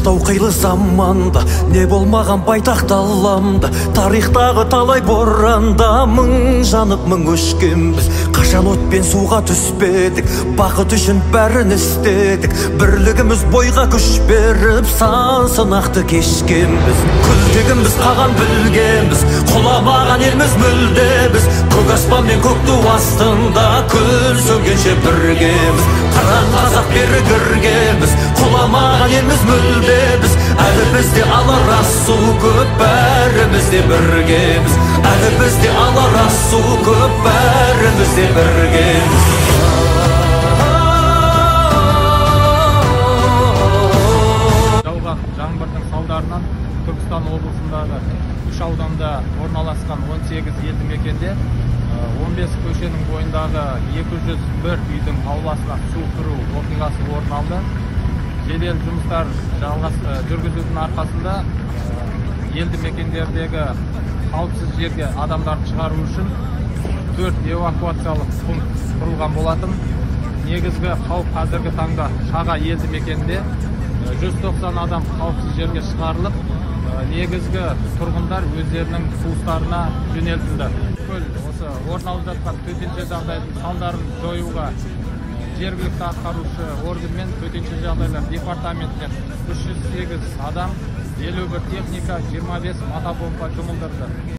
Қиыстау қилы заманда не болмаған байтақ даламда, тарихтағы талай боранда мың жанып мың өшкенбіз. Қашан отпен суға түспедік, бақыт үшін бәрін істедік. Бірлігіміз бойға күш беріп, сан сынақты кешкенбіз. Күлтегіміз қаған білгенбіз, құламаған елміз мүлде біз. Көк аспан мен көк ту астында күн сөнгенше біргеміз. Қыран қазақ бері кіргенбіз, құламаған елміз мүлде біз. Әлі бізде алар асу көп, бәріміз де біргеміз. Әлі бізде алар асу көп, бәріміз де біргеміз. Жауған жаңбырдың салдарынан Түркістан облысындағы 3 ауданда орналасқан 18 елді мекенде 15 көшенің бойындағы 201 үйдің ауласына су кіру оқиғасы орын алды. Жедел жұмыстар жүргізудің арқасында елді мекендердегі қауіпсіз жерге адамдарды шығару үшін 4 эвакуациялық пункт құрылған болатын. Негізгі қауіп қазіргі таңда Шаға елді мекенде 190 адам қауіпсіз жерге шығарылып, негізгі тұрғындар өздерінің туыстарына жөнелтілді. Осы орын алып жатқан төтенше жағдайдың салдарын жоюға жергілікті атқарушы орган мен төтенше жағдайлар департаментінен 308 адам, 51 техника, 25 мотопомпа жұмылдырды.